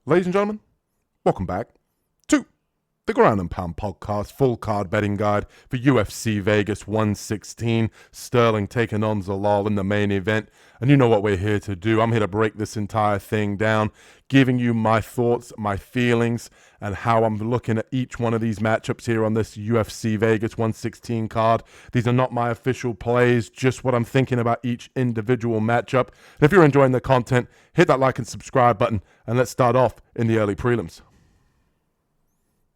Ladies and gentlemen, welcome back to the Ground and Pound Podcast, full card betting guide for UFC Vegas 116. Sterling taking on Zalal in the main event. And you know what we're here to do. I'm here to break this entire thing down, giving you my thoughts, my feelings, and how I'm looking at each one of these matchups here on this UFC Vegas 116 card. These are not my official plays, just what I'm thinking about each individual matchup. And if you're enjoying the content, hit that like and subscribe button, and let's start off in the early prelims.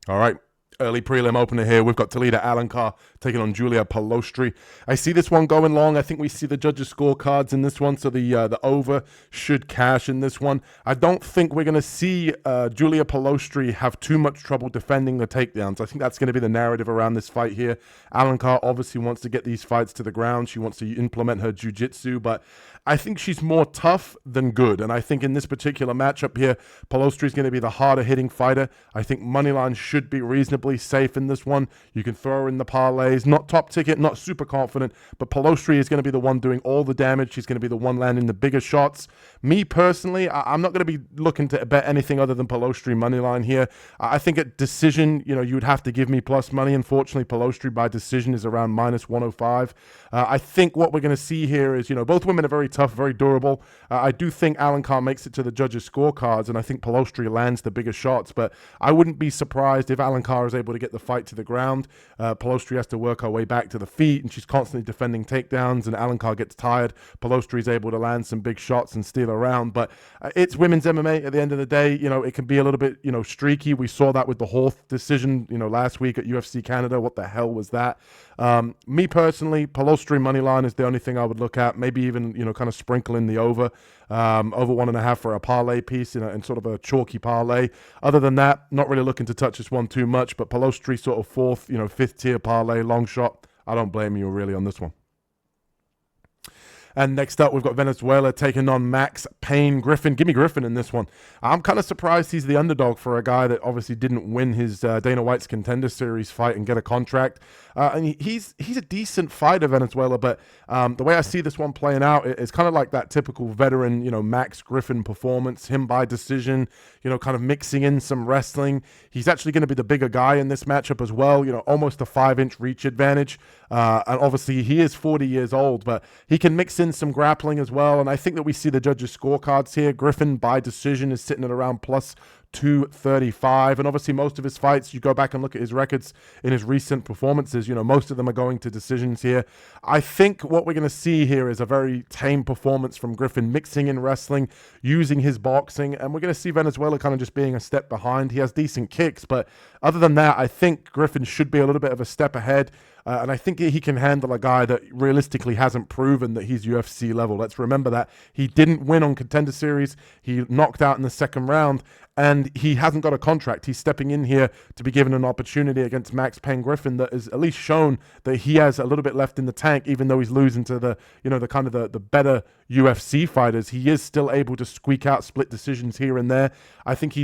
All right, early prelim opener here. We've got Talita Aaran taking on Julia Palostri. I see this one going long. I think we see the judges' scorecards in this one, so the over should cash in this one. I don't think we're going to see Julia Palostri have too much trouble defending the takedowns. I think that's going to be the narrative around this fight here. Aaran obviously wants to get these fights to the ground. She wants to implement her jiu-jitsu, but I think she's more tough than good. And I think in this particular matchup here, Palostri is going to be the harder hitting fighter. I think moneyline should be reasonably safe in this one. You can throw her in the parlays. Not top ticket, not super confident, but Palostri is going to be the one doing all the damage. She's going to be the one landing the bigger shots. Me personally, I'm not going to be looking to bet anything other than Palostri moneyline here. I think at decision, you would have to give me plus money. Unfortunately, Palostri by decision is around minus 105. I think what we're going to see here is, both women are very tough, very durable. I do think Aaran makes it to the judges' scorecards, and I think Palostri lands the bigger shots, but I wouldn't be surprised if Aaran is able to get the fight to the ground. Palostri has to work her way back to the feet, and she's constantly defending takedowns, and Aaran gets tired. Palostri is able to land some big shots and steal around, but it's women's MMA at the end of the day. It can be a little bit, streaky. We saw that with the Horth decision, last week at UFC Canada. What the hell was that? Me personally, Palostri money line is the only thing I would look at. Maybe even, kind of sprinkle in the over 1.5 for a parlay piece in sort of a chalky parlay. Other than that, not really looking to touch this one too much, but Palostri sort of fourth, fifth tier parlay, long shot. I don't blame you really on this one. And next up, we've got Venezuela taking on Max Payne Griffin. Give me Griffin in this one. I'm kind of surprised he's the underdog for a guy that obviously didn't win his Dana White's Contender Series fight and get a contract. And he's a decent fighter, Venezuela, but the way I see this one playing out is kind of like that typical veteran, Max Griffin performance, him by decision, kind of mixing in some wrestling. He's actually going to be the bigger guy in this matchup as well, almost a 5-inch reach advantage. And obviously he is 40 years old, but he can mix in some grappling as well. And I think that we see the judges' scorecards here. Griffin by decision is sitting at around plus 235, and obviously most of his fights, you go back and look at his records in his recent performances, most of them are going to decisions here. I think what we're going to see here is a very tame performance from Griffin, mixing in wrestling, using his boxing, and we're going to see Venezuela kind of just being a step behind. He has decent kicks, but other than that, I think Griffin should be a little bit of a step ahead. And I think he can handle a guy that realistically hasn't proven that he's UFC level. Let's remember that. He didn't win on Contender Series. He knocked out in the second round, and he hasn't got a contract. He's stepping in here to be given an opportunity against Max Payne Griffin that has at least shown that he has a little bit left in the tank, even though he's losing to the kind of the better UFC fighters. He is still able to squeak out split decisions here and there. I think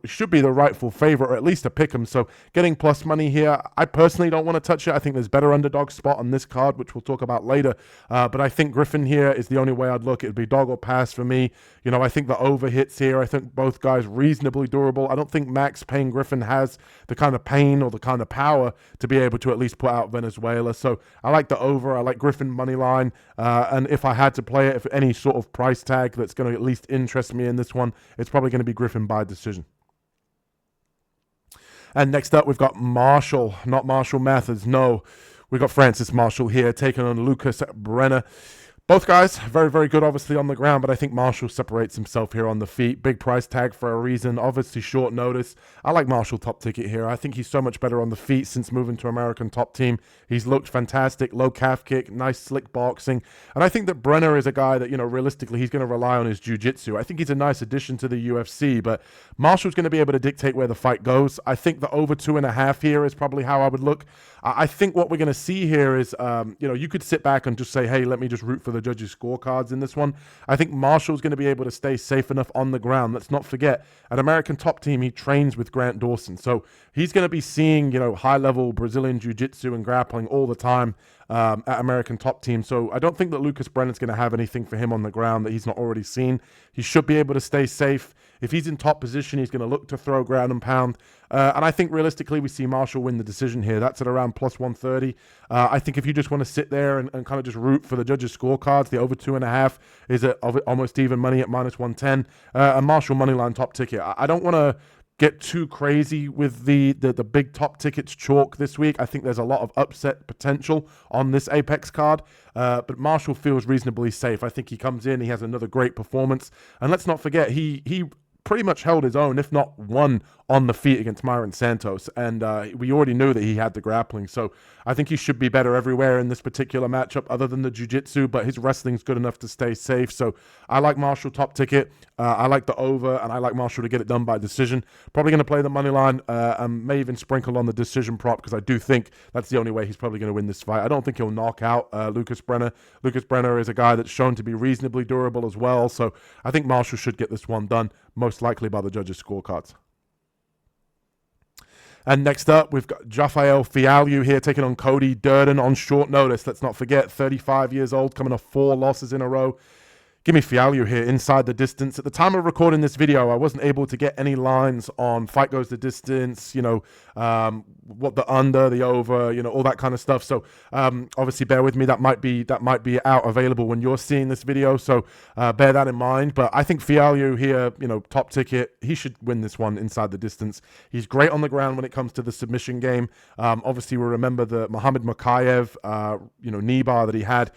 should be the rightful favorite, or at least a pick him. So getting plus money here, I personally don't want to touch it. I think there's better underdog spot on this card, which we'll talk about later. But I think Griffin here is the only way I'd look. It'd be dog or pass for me. I think the over hits here. I think both guys reasonably durable. I don't think Max Payne Griffin has the kind of pain or the kind of power to be able to at least put out Venezuela. So I like the over. I like Griffin money line. And if I had to play it, if any sort of price tag that's going to at least interest me in this one, it's probably going to be Griffin by decision. And next up, we've got Marshall, not Marshall Mathers. No, we've got Francis Marshall here taking on Lucas Brenner. Both guys, very, very good, obviously, on the ground, but I think Marshall separates himself here on the feet. Big price tag for a reason, obviously short notice. I like Marshall top ticket here. I think he's so much better on the feet since moving to American Top Team. He's looked fantastic, low calf kick, nice slick boxing. And I think that Brenner is a guy that, realistically, he's going to rely on his jiu-jitsu. I think he's a nice addition to the UFC, but Marshall's going to be able to dictate where the fight goes. I think the over 2.5 here is probably how I would look. I think what we're going to see here is, you could sit back and just say, hey, let me just root for the judges' scorecards in this one. I think Marshall's going to be able to stay safe enough on the ground. Let's not forget, at American Top Team, he trains with Grant Dawson. So he's going to be seeing, high-level Brazilian jiu-jitsu and grappling all the time at American Top Team. So I don't think that Lucas Brenner's going to have anything for him on the ground that he's not already seen. He should be able to stay safe. If he's in top position, he's going to look to throw ground and pound. And I think realistically, we see Marshall win the decision here. That's at around plus 130. I think if you just want to sit there and kind of just root for the judges' scorecards, the over 2.5 is at almost even money at minus 110. A Marshall moneyline top ticket. I don't want to get too crazy with the big top tickets chalk this week. I think there's a lot of upset potential on this Apex card, but Marshall feels reasonably safe. I think he comes in, he has another great performance, and let's not forget, he pretty much held his own, if not won, on the feet against Myron Santos. And we already knew that he had the grappling. So I think he should be better everywhere in this particular matchup other than the jiu-jitsu, but his wrestling's good enough to stay safe. So I like Marshall top ticket. I like the over, and I like Marshall to get it done by decision. Probably going to play the money line and may even sprinkle on the decision prop because I do think that's the only way he's probably going to win this fight. I don't think he'll knock out Lucas Brenner. Lucas Brenner is a guy that's shown to be reasonably durable as well. So I think Marshall should get this one done, most likely by the judges' scorecards. And next up, we've got Rafael Fialho here taking on Cody Durden on short notice. Let's not forget, 35 years old, coming off 4 losses in a row. Give me Fialho here inside the distance. At the time of recording this video, I wasn't able to get any lines on fight goes the distance, what the under, the over, all that kind of stuff. So obviously bear with me. That might be out available when you're seeing this video. So bear that in mind. But I think Fialho here, top ticket, he should win this one inside the distance. He's great on the ground when it comes to the submission game. Obviously we remember the Muhammad Makayev, knee bar that he had.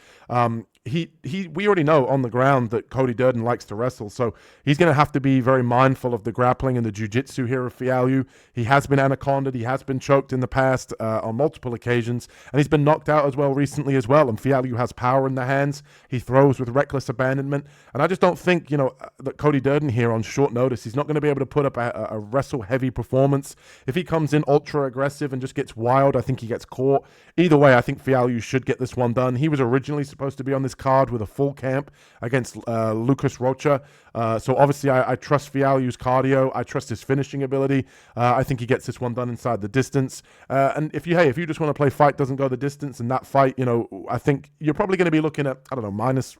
We already know on the ground that Cody Durden likes to wrestle, so he's going to have to be very mindful of the grappling and the jiu-jitsu here of Fialho. He has been anacondaed, he has been choked in the past on multiple occasions, and he's been knocked out as well recently as well, and Fialho has power in the hands. He throws with reckless abandonment, and I just don't think, that Cody Durden here on short notice, he's not going to be able to put up a wrestle-heavy performance. If he comes in ultra-aggressive and just gets wild, I think he gets caught. Either way, I think Fialho should get this one done. He was originally supposed to be on this card with a full camp against Lucas Rocha. So obviously I trust Fialho's cardio. I trust his finishing ability. I think he gets this one done inside the distance. And if you just want to play fight doesn't go the distance, and that fight, I think you're probably going to be looking at, minus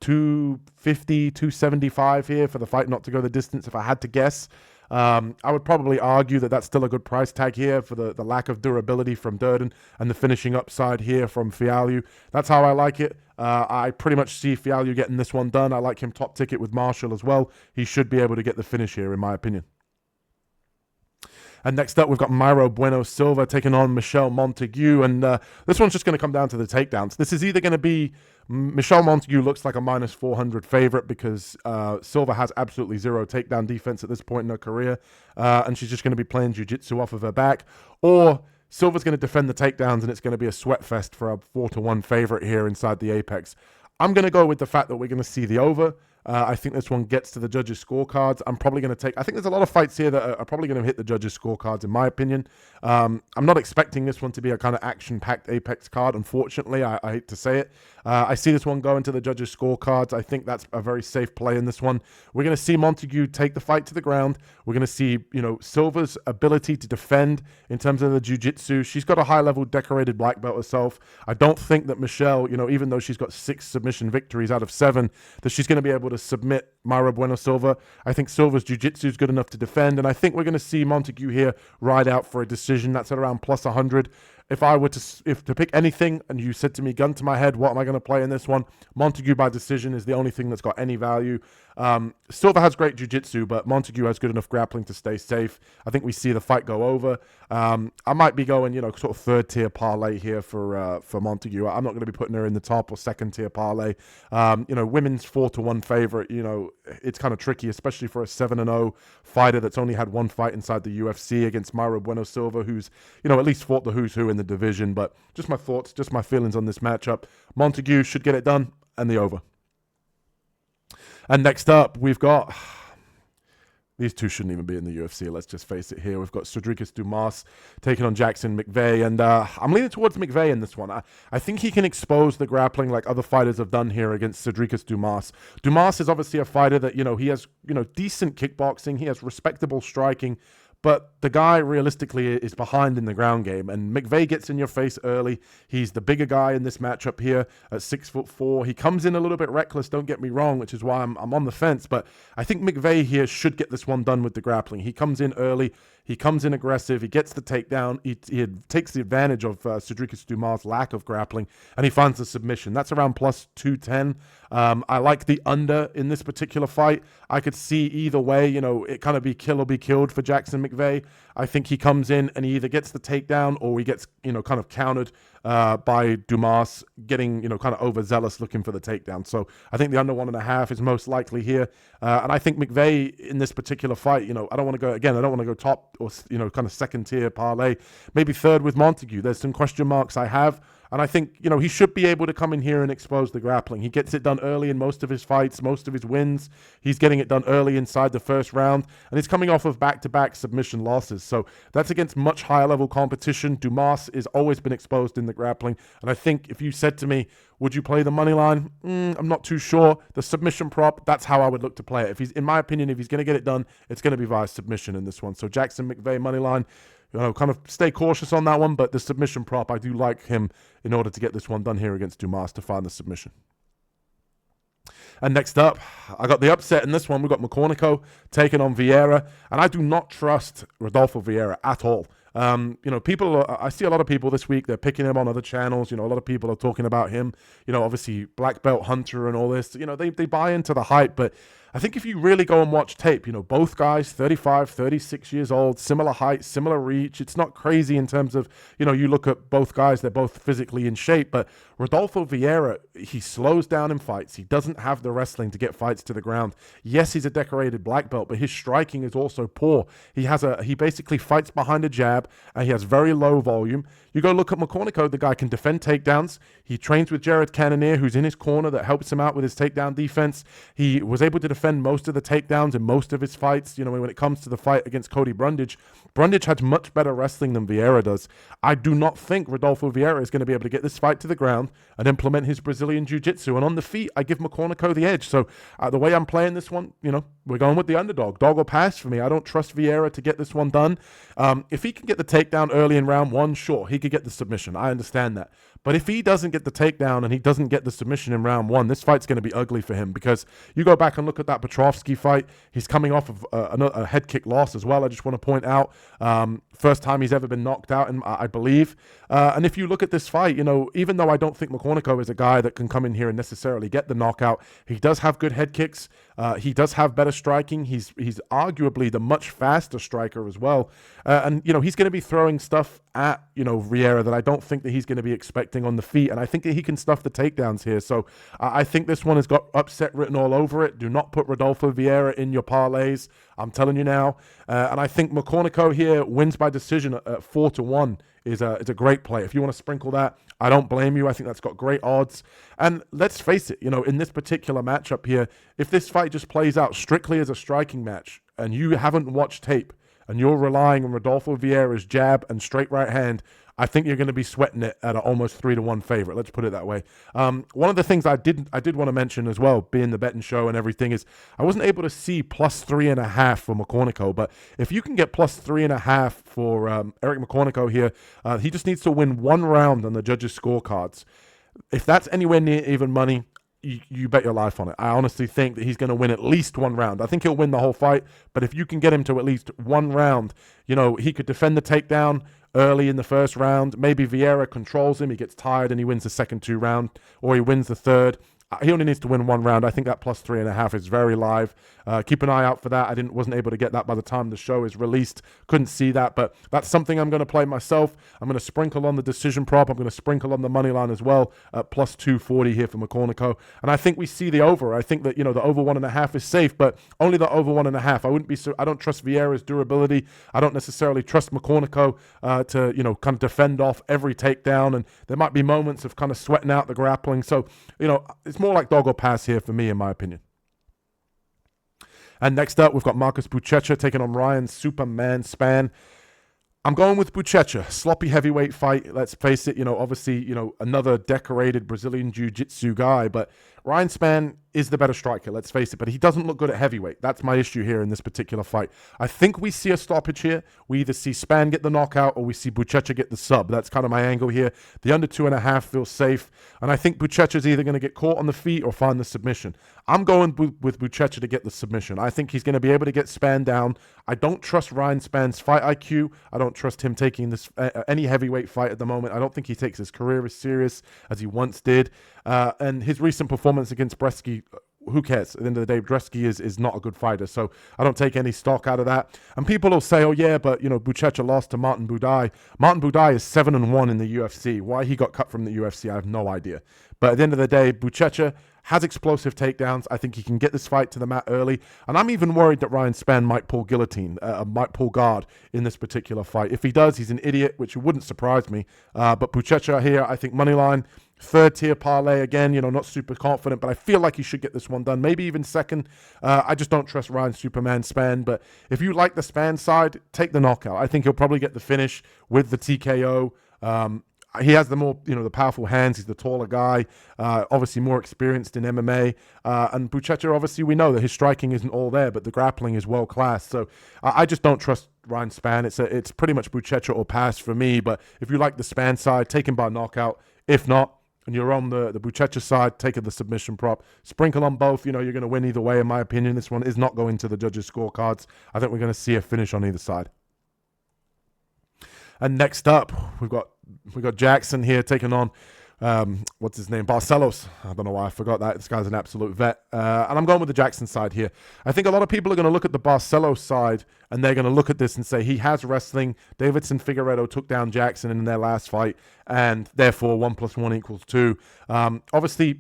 250, 275 here for the fight not to go the distance, if I had to guess. I would probably argue that that's still a good price tag here for the lack of durability from Durden and the finishing upside here from Fialho. That's how I like it. I pretty much see Fialho getting this one done. I like him top ticket with Marshall as well. He should be able to get the finish here, in my opinion. And next up, we've got Mayra Bueno Silva taking on Michelle Montague. And this one's just going to come down to the takedowns. This is either going to be Michelle Montague looks like a minus 400 favorite because Silva has absolutely zero takedown defense at this point in her career. And she's just going to be playing jiu-jitsu off of her back. Or Silva's going to defend the takedowns and it's going to be a sweat fest for a 4-1 favorite here inside the Apex. I'm going to go with the fact that we're going to see the over. I think this one gets to the judges' scorecards. I'm probably going to take... I think there's a lot of fights here that are probably going to hit the judges' scorecards, in my opinion. I'm not expecting this one to be a kind of action-packed Apex card, unfortunately. I hate to say it. I see this one going to the judges' scorecards. I think that's a very safe play in this one. We're going to see Montague take the fight to the ground. We're going to see, Silva's ability to defend in terms of the jiu-jitsu. She's got a high-level decorated black belt herself. I don't think that Michelle, even though she's got 6 submission victories out of 7, that she's going to be able to submit Mayra Bueno Silva. I think Silva's jiu-jitsu is good enough to defend, and I think we're going to see Montague here ride out for a decision. That's at around plus 100. If I were to pick anything, and you said to me, gun to my head, what am I going to play in this one? Montague by decision is the only thing that's got any value. Silva has great jiu-jitsu, but Montague has good enough grappling to stay safe. I think we see the fight go over. I might be going, sort of third-tier parlay here for Montague. I'm not going to be putting her in the top or second-tier parlay. Women's 4-1 favorite, it's kind of tricky, especially for a 7-0 fighter that's only had one fight inside the UFC against Mayra Bueno Silva, who's, at least fought the who's who in the division. But just my thoughts, just my feelings on this matchup. Montague should get it done, and the over. And next up, we've got... These two shouldn't even be in the UFC, let's just face it here. We've got Cedricus Dumas taking on Jackson McVeigh, and I'm leaning towards McVeigh in this one. I think he can expose the grappling like other fighters have done here against Cedricus Dumas. Dumas is obviously a fighter that, he has, decent kickboxing, he has respectable striking, but the guy realistically is behind in the ground game, and McVeigh gets in your face early. He's the bigger guy in this matchup here at 6'4". He comes in a little bit reckless, don't get me wrong, which is why I'm on the fence, but I think McVeigh here should get this one done with the grappling. He comes in early, he comes in aggressive, he gets the takedown, he takes the advantage of Cedric Dumas' lack of grappling, and he finds the submission. That's around plus 210. I like the under in this particular fight. I could see either way, it kind of be kill or be killed for Jackson McVeigh. I think he comes in and he either gets the takedown or he gets, kind of countered by Dumas getting, kind of overzealous looking for the takedown. So I think the under 1.5 is most likely here. And I think McVeigh in this particular fight, I don't want to go top or, kind of second tier parlay, maybe third with Montague. There's some question marks I have. And I think, he should be able to come in here and expose the grappling. He gets it done early in most of his fights, most of his wins. He's getting it done early inside the first round. And he's coming off of back-to-back submission losses. So that's against much higher level competition. Dumas has always been exposed in the grappling. And I think if you said to me, would you play the money line? I'm not too sure. The submission prop, that's how I would look to play it. In my opinion, if he's going to get it done, it's going to be via submission in this one. So Jackson McVeigh money line. Kind of stay cautious on that one, but the submission prop, I do like him in order to get this one done here against Dumas to find the submission. And next up, I got the upset in this one. We got McCormick taking on Vieira, and I do not trust Rodolfo Vieira at all. I see a lot of people this week, they're picking him on other channels. A lot of people are talking about him, obviously black belt hunter and all this, they buy into the hype, but I think if you really go and watch tape, both guys, 35, 36 years old, similar height, similar reach. It's not crazy in terms of, you look at both guys, they're both physically in shape, but Rodolfo Vieira, he slows down in fights. He doesn't have the wrestling to get fights to the ground. Yes, he's a decorated black belt, but his striking is also poor. He basically fights behind a jab, and he has very low volume. You go look at McCormick, the guy can defend takedowns. He trains with Jared Cannonier, who's in his corner that helps him out with his takedown defense. He was able to defend most of the takedowns in most of his fights. When it comes to the fight against Cody Brundage has much better wrestling than Vieira does. I do not think Rodolfo Vieira is going to be able to get this fight to the ground and implement his Brazilian Jiu-Jitsu. And on the feet, I give McCormick the edge. So the way I'm playing this one, we're going with the underdog. Dog or pass for me. I don't trust Vieira to get this one done. If he can get the takedown early in round one, sure, he could get the submission. I understand that. But if he doesn't get the takedown and he doesn't get the submission in round one, this fight's going to be ugly for him, because you go back and look at that Petrovsky fight, he's coming off of a head kick loss as well. I just want to point out, first time he's ever been knocked out, I believe. And if you look at this fight, even though I don't think McCormick is a guy that can come in here and necessarily get the knockout, he does have good head kicks. He does have better striking. He's arguably the much faster striker as well. And he's going to be throwing stuff at, Vieira that I don't think that he's going to be expecting on the feet. And I think that he can stuff the takedowns here. So I think this one has got upset written all over it. Do not put Rodolfo Vieira in your parlays. I'm telling you now. And I think McCormick here wins by decision at 4-1 is a great play. If you want to sprinkle that, I don't blame you. I think that's got great odds. And let's face it, in this particular matchup here, if this fight just plays out strictly as a striking match and you haven't watched tape and you're relying on Rodolfo Vieira's jab and straight right hand, I think you're going to be sweating it at an almost 3-1 favorite. Let's put it that way. One of the things I did want to mention as well, being the betting show and everything, is I wasn't able to see plus 3.5 for McCormick. But if you can get plus 3.5 for Eric McCormick here, he just needs to win one round on the judges' scorecards. If that's anywhere near even money, you bet your life on it. I honestly think that he's going to win at least one round. I think he'll win the whole fight, but if you can get him to at least one round, he could defend the takedown early in the first round. Maybe Vieira controls him, he gets tired, and he wins the second 2 rounds, or he wins the third. He only needs to win one round. I think that plus 3.5 is very live. Keep an eye out for that. I wasn't able to get that by the time the show is released. Couldn't see that, but that's something I'm going to play myself. I'm going to sprinkle on the decision prop. I'm going to sprinkle on the money line as well at plus 240 here for McCormick. And I think we see the over. I think that the over 1.5 is safe, but only the over 1.5. I don't trust Vieira's durability. I don't necessarily trust McCormick to kind of defend off every takedown, and there might be moments of kind of sweating out the grappling. So it's more like dog or pass here for me, in my opinion. And next up, we've got Marcus Buchecha taking on Ryan Superman Spann. I'm going with Buchecha. Sloppy heavyweight fight. Let's face it, obviously, another decorated Brazilian Jiu-Jitsu guy. But Ryan Spann is the better striker, let's face it, but he doesn't look good at heavyweight. That's my issue here in this particular fight. I think we see a stoppage here. We either see Spann get the knockout or we see Buchecha get the sub. That's kind of my angle here. The under 2.5 feels safe, and I think Buchecha's either going to get caught on the feet or find the submission. I'm going with Buchecha to get the submission. I think he's going to be able to get Spann down. I don't trust Ryan Spann's fight IQ. I don't trust him taking this any heavyweight fight at the moment. I don't think he takes his career as serious as he once did. And his recent performance against Bresky, who cares? At the end of the day, Bresky is not a good fighter, so I don't take any stock out of that. And people will say, oh yeah, but Buchecha lost to Martin Buday. Martin Buday is 7-1 in the UFC. Why he got cut from the UFC, I have no idea. But at the end of the day, Buchecha has explosive takedowns. I think he can get this fight to the mat early. And I'm even worried that Ryan Spann might pull might pull guard in this particular fight. If he does, he's an idiot, which wouldn't surprise me. But Buchecha here, I think moneyline, third tier parlay again, not super confident, but I feel like he should get this one done. Maybe even second. I just don't trust Ryan Superman Spann. But if you like the Spann side, take the knockout. I think he'll probably get the finish with the TKO. He has the more, the powerful hands. He's the taller guy, obviously more experienced in MMA. And Buchecha, obviously, we know that his striking isn't all there, but the grappling is world class. So I just don't trust Ryan Spann. It's pretty much Buchecha or pass for me. But if you like the Spann side, take him by knockout. If not, and you're on the Buchecha side, take the submission prop. Sprinkle on both. You're going to win either way, in my opinion. This one is not going to the judges' scorecards. I think we're going to see a finish on either side. And next up, we've got Jackson here taking on, what's his name? Barcelos. I don't know why I forgot that. This guy's an absolute vet. And I'm going with the Jackson side here. I think a lot of people are going to look at the Barcelos side and they're going to look at this and say he has wrestling. Davidson Figueiredo took down Jackson in their last fight, and therefore 1 + 1 = 2. Obviously,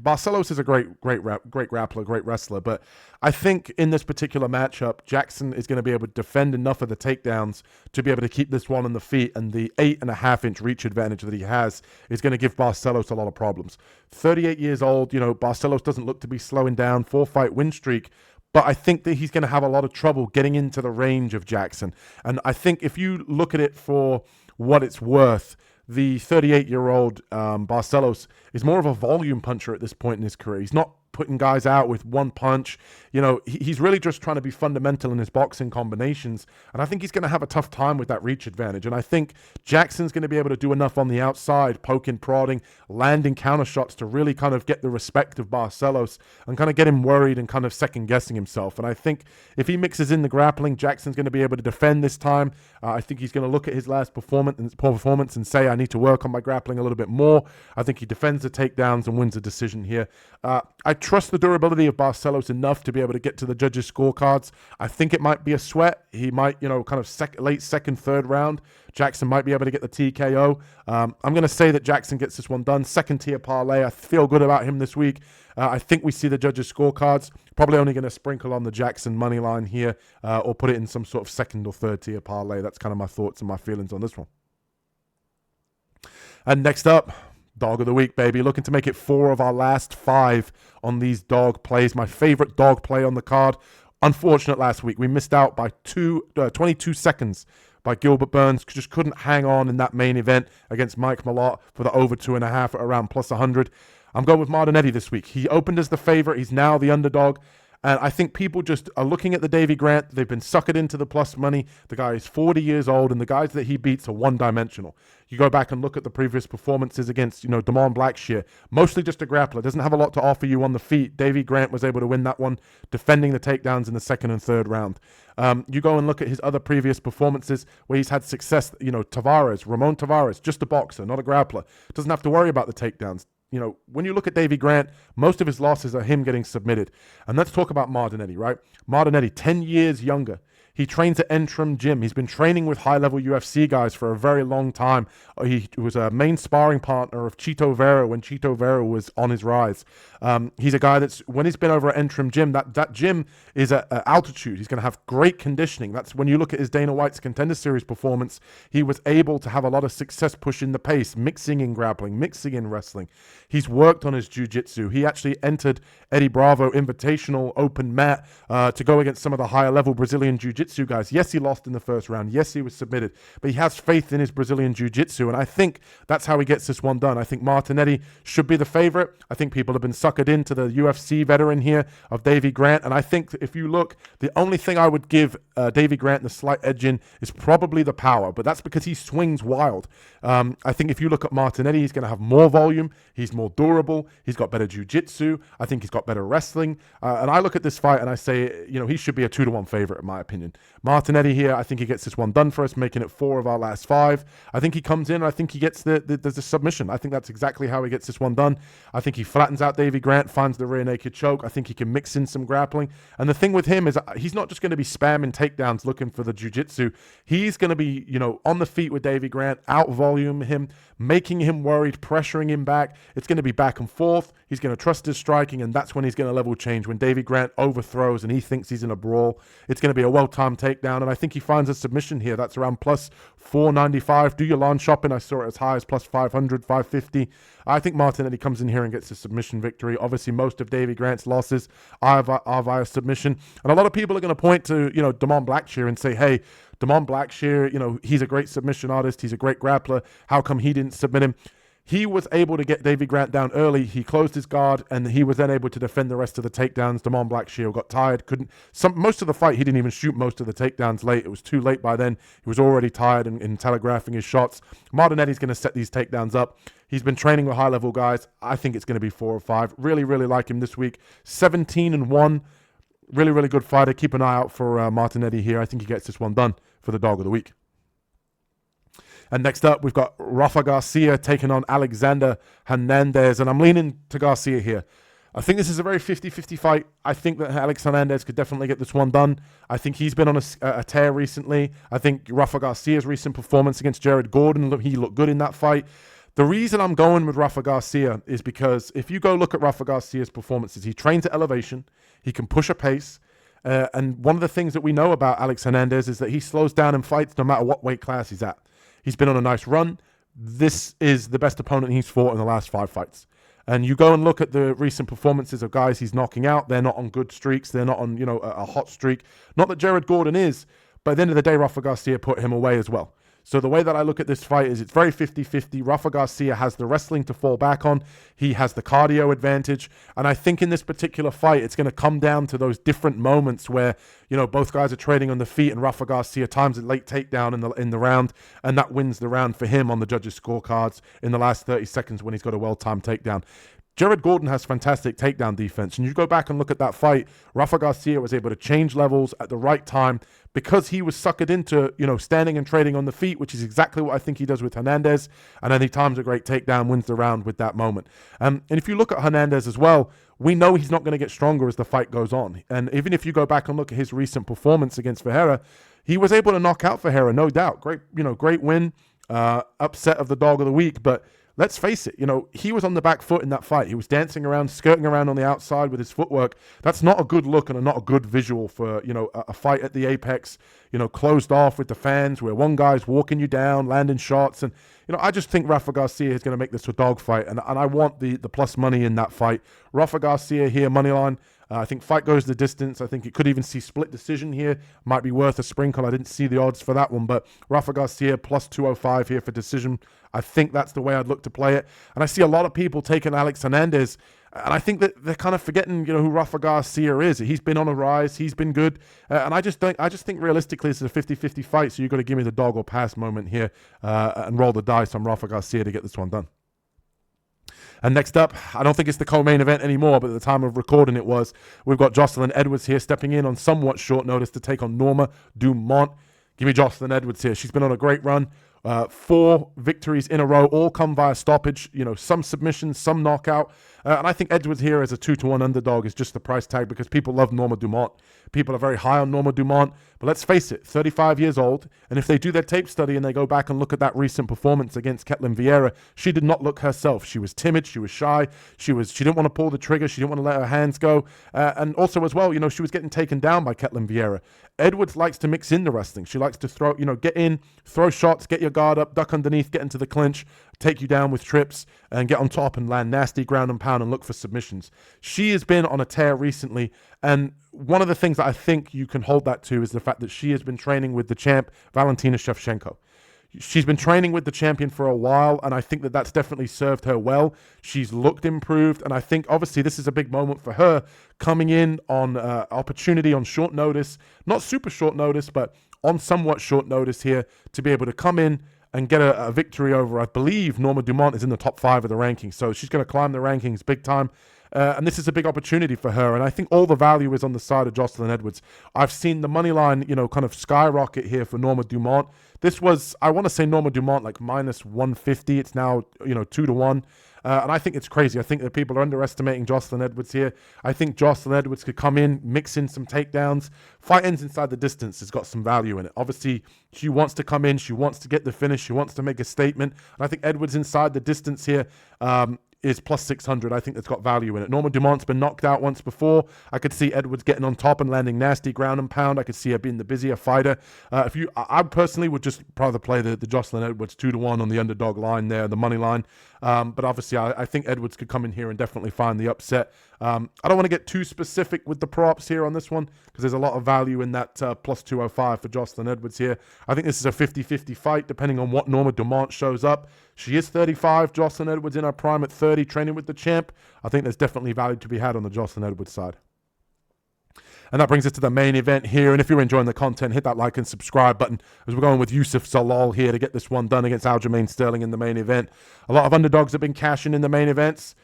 Barcelos is a great grappler, great wrestler, but I think in this particular matchup, Jackson is going to be able to defend enough of the takedowns to be able to keep this one on the feet, and the 8.5-inch reach advantage that he has is going to give Barcelos a lot of problems. 38 years old, Barcelos doesn't look to be slowing down, 4-fight win streak, but I think that he's going to have a lot of trouble getting into the range of Jackson. And I think if you look at it for what it's worth, the 38-year-old Barcelos is more of a volume puncher at this point in his career. He's not putting guys out with one punch. He's really just trying to be fundamental in his boxing combinations. And I think he's going to have a tough time with that reach advantage. And I think Jackson's going to be able to do enough on the outside, poking, prodding, landing counter shots to really kind of get the respect of Barcelos and kind of get him worried and kind of second guessing himself. And I think if he mixes in the grappling, Jackson's going to be able to defend this time. I think he's going to look at his last performance and say, I need to work on my grappling a little bit more. I think he defends the takedowns and wins the decision here. I trust the durability of Barcelos enough to be able to get to the judges' scorecards. I think it might be a sweat. He might, kind of late second, third round. Jackson might be able to get the TKO. I'm going to say that Jackson gets this one done. Second tier parlay. I feel good about him this week. I think we see the judges' scorecards. Probably only going to sprinkle on the Jackson money line here or put it in some sort of second or third tier parlay. That's kind of my thoughts and my feelings on this one. And next up, Dog of the week, baby. Looking to make it 4 of our last 5 on these dog plays. My favorite dog play on the card. Unfortunate last week. We missed out by 22 seconds by Gilbert Burns. Just couldn't hang on in that main event against Mike Malott for the over 2.5 at around plus 100. I'm going with Martinetti this week. He opened as the favorite. He's now the underdog. And I think people just are looking at the Davy Grant. They've been suckered into the plus money. The guy is 40 years old, and the guys that he beats are one-dimensional. You go back and look at the previous performances against, Damon Blackshear. Mostly just a grappler. Doesn't have a lot to offer you on the feet. Davy Grant was able to win that one, defending the takedowns in the second and third round. You go and look at his other previous performances where he's had success. Ramon Tavares, just a boxer, not a grappler. Doesn't have to worry about the takedowns. When you look at Davy Grant, most of his losses are him getting submitted. And let's talk about Martinetti, right? Martinetti, 10 years younger. He trains at Entrim Gym. He's been training with high-level UFC guys for a very long time. He was a main sparring partner of Chito Vera when Chito Vera was on his rise. He's a guy that's, when he's been over at Entrim Gym, that gym is at altitude. He's going to have great conditioning. That's when you look at his Dana White's Contender Series performance, he was able to have a lot of success pushing the pace, mixing in grappling, mixing in wrestling. He's worked on his jiu-jitsu. He actually entered Eddie Bravo Invitational Open Mat to go against some of the higher-level Brazilian jiu-jitsu jiu-jitsu, guys. Yes, he lost in the first round. Yes, he was submitted, but he has faith in his Brazilian jiu-jitsu, and I think that's how he gets this one done. I think Martinetti should be the favorite. I think people have been suckered into the UFC veteran here of Davy Grant, and I think if you look, the only thing I would give Davy Grant the slight edge in is probably the power, but that's because he swings wild. I think if you look at Martinetti, he's going to have more volume. He's more durable. He's got better jiu-jitsu. I think he's got better wrestling. And I look at this fight and I say, he should be a 2-1 favorite in my opinion. Martinetti here, I think he gets this one done for us, making it 4 of our last 5. I think he comes in. I think he gets the submission. I think that's exactly how he gets this one done. I think he flattens out Davy Grant, finds the rear naked choke. I think he can mix in some grappling. And the thing with him is he's not just going to be spamming takedowns looking for the jiu-jitsu. He's going to be, on the feet with Davy Grant, out-volume him, making him worried, pressuring him back. It's going to be back and forth. He's going to trust his striking, and that's when he's going to level change. When Davy Grant overthrows and he thinks he's in a brawl, it's going to be a well-timed takedown, and I think he finds a submission here. That's around plus 495. Do your line shopping. I saw it as high as plus 500, 550. I think Martinetti comes in here and gets a submission victory. Obviously, most of Davy Grant's losses are via submission, and a lot of people are going to point to, Damon Blackshear and say, hey, Damon Blackshear, he's a great submission artist. He's a great grappler. How come he didn't submit him? He was able to get Davy Grant down early. He closed his guard, and he was then able to defend the rest of the takedowns. Damon Blackshear got tired. Most of the fight, he didn't even shoot most of the takedowns late. It was too late by then. He was already tired and telegraphing his shots. Martinetti's going to set these takedowns up. He's been training with high-level guys. I think it's going to be 4 or 5. Really, really like him this week. 17-1. Really, really good fighter. Keep an eye out for Martinetti here. I think he gets this one done for the dog of the week. And next up, we've got Rafa Garcia taking on Alexander Hernandez. And I'm leaning to Garcia here. I think this is a very 50-50 fight. I think that Alex Hernandez could definitely get this one done. I think he's been on a tear recently. I think Rafa Garcia's recent performance against Jared Gordon, he looked good in that fight. The reason I'm going with Rafa Garcia is because if you go look at Rafa Garcia's performances, he trains at elevation. He can push a pace. And one of the things that we know about Alex Hernandez is that he slows down in fights no matter what weight class he's at. He's been on a nice run. This is the best opponent he's fought in the last 5 fights. And you go and look at the recent performances of guys he's knocking out. They're not on good streaks. They're not on, a hot streak. Not that Jared Gordon is, but at the end of the day, Rafa Garcia put him away as well. So the way that I look at this fight is it's very 50-50. Rafa Garcia has the wrestling to fall back on. He has the cardio advantage. And I think in this particular fight, it's going to come down to those different moments where, both guys are trading on the feet and Rafa Garcia times a late takedown in the round. And that wins the round for him on the judges' scorecards in the last 30 seconds when he's got a well-timed takedown. Jared Gordon has fantastic takedown defense. And you go back and look at that fight, Rafa Garcia was able to change levels at the right time because he was suckered into, standing and trading on the feet, which is exactly what I think he does with Hernandez. And then he times a great takedown, wins the round with that moment. And if you look at Hernandez as well, we know he's not going to get stronger as the fight goes on. And even if you go back and look at his recent performance against Ferreira, he was able to knock out Ferreira, no doubt. Great win, upset of the dog of the week, but let's face it, he was on the back foot in that fight. He was dancing around, skirting around on the outside with his footwork. That's not a good look and not a good visual for, a fight at the apex, closed off with the fans where one guy's walking you down, landing shots. And, I just think Rafa Garcia is going to make this a dog fight. And I want the plus money in that fight. Rafa Garcia here, money line. I think fight goes the distance. I think it could even see split decision here. Might be worth a sprinkle. I didn't see the odds for that one, but Rafa Garcia plus 205 here for decision. I think that's the way I'd look to play it. And I see a lot of people taking Alex Hernandez, and I think that they're kind of forgetting, who Rafa Garcia is. He's been on a rise. He's been good. And I just think realistically this is a 50-50 fight, so you've got to give me the dog or pass moment here and roll the dice on Rafa Garcia to get this one done. And next up, I don't think it's the co-main event anymore, but at the time of recording it was. We've got Jocelyn Edwards here stepping in on somewhat short notice to take on Norma Dumont. Give me Jocelyn Edwards here. She's been on a great run. 4 victories in a row, all come via stoppage, some submissions, some knockout. And I think Edwards here as a 2-1 underdog is just the price tag because people love Norma Dumont. People are very high on Norma Dumont. But let's face it, 35 years old. And if they do their tape study and they go back and look at that recent performance against Ketlin Vieira, she did not look herself. She was timid. She was shy. She didn't want to pull the trigger. She didn't want to let her hands go. And also as well, she was getting taken down by Ketlin Vieira. Edwards likes to mix in the wrestling. She likes to throw, get in, throw shots, get your guard up, duck underneath, get into the clinch, take you down with trips, and get on top and land nasty ground and pound and look for submissions. She has been on a tear recently, and one of the things that I think you can hold that to is the fact that she has been training with the champ, Valentina Shevchenko. She's been training with the champion for a while, and I think that that's definitely served her well. She's looked improved, and I think obviously this is a big moment for her, coming in on opportunity on short notice, not super short notice, but on somewhat short notice here, to be able to come in and get a victory over, I believe Norma Dumont is in the top 5 of the rankings, so she's going to climb the rankings big time. And this is a big opportunity for her. And I think all the value is on the side of Jocelyn Edwards. I've seen the money line, kind of skyrocket here for Norma Dumont. This was, I want to say Norma Dumont like minus 150. It's now, 2-1. And I think it's crazy. I think that people are underestimating Jocelyn Edwards here. I think Jocelyn Edwards could come in, mix in some takedowns. Fight ends inside the distance has got some value in it. Obviously, she wants to come in. She wants to get the finish. She wants to make a statement. And I think Edwards inside the distance here is plus 600. I think that's got value in it. Norma Dumont's been knocked out once before. I could see Edwards getting on top and landing nasty ground and pound. I could see her being the busier fighter. I personally would just rather play the Jocelyn Edwards 2-1 on the underdog line there, the money line. But obviously, I think Edwards could come in here and definitely find the upset. I don't want to get too specific with the props here on this one because there's a lot of value in that plus 205 for Jocelyn Edwards here. I think this is a 50-50 fight depending on what Norma Dumont shows up. She is 35. Jocelyn Edwards in her prime at 30, training with the champ. I think there's definitely value to be had on the Jocelyn Edwards side. And that brings us to the main event here. And if you're enjoying the content, hit that like and subscribe button as we're going with Youssef Zalal here to get this one done against Aljamain Sterling in the main event. A lot of underdogs have been cashing in the main events.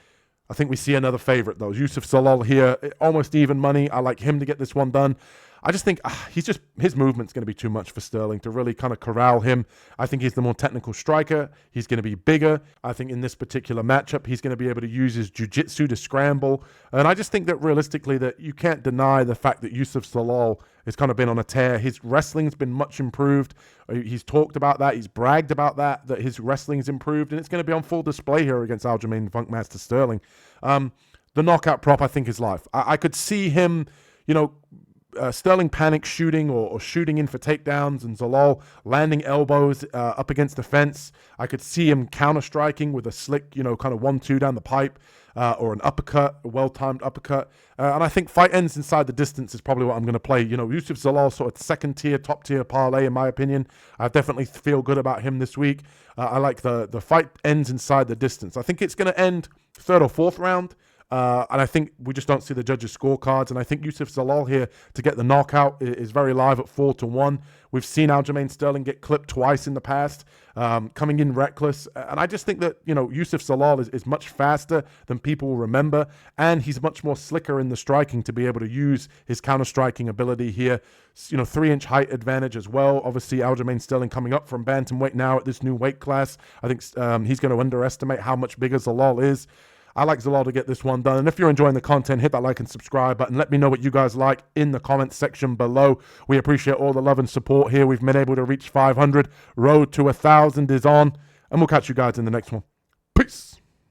I think we see another favorite, though. Youssef Zalal here, almost even money. I like him to get this one done. I just think his movement's going to be too much for Sterling to really kind of corral him. I think he's the more technical striker. He's going to be bigger. I think in this particular matchup, he's going to be able to use his jiu-jitsu to scramble. And I just think that realistically that you can't deny the fact that Youssef Zalal has kind of been on a tear. His wrestling's been much improved. He's talked about that. He's bragged about that his wrestling's improved. And it's going to be on full display here against Aljamain Funkmaster Sterling. The knockout prop, I think, is life. I could see him, Sterling panic shooting or shooting in for takedowns and Zalal landing elbows up against the fence. I could see him counter-striking with a slick, kind of 1-2 down the pipe or an uppercut, a well-timed uppercut. And I think fight ends inside the distance is probably what I'm going to play. Youssef Zalal sort of second-tier, top-tier parlay in my opinion. I definitely feel good about him this week. I like the fight ends inside the distance. I think it's going to end 3rd or 4th round. And I think we just don't see the judges' scorecards. And I think Youssef Zalal here to get the knockout is very live at 4-1. We've seen Aljamain Sterling get clipped twice in the past, coming in reckless. And I just think that, Youssef Zalal is much faster than people will remember. And he's much more slicker in the striking to be able to use his counter-striking ability here. 3-inch height advantage as well. Obviously, Aljamain Sterling coming up from bantamweight now at this new weight class. I think he's going to underestimate how much bigger Zalal is. I like Zalal to get this one done. And if you're enjoying the content, hit that like and subscribe button. Let me know what you guys like in the comments section below. We appreciate all the love and support here. We've been able to reach 500. Road to 1,000 is on. And we'll catch you guys in the next one. Peace.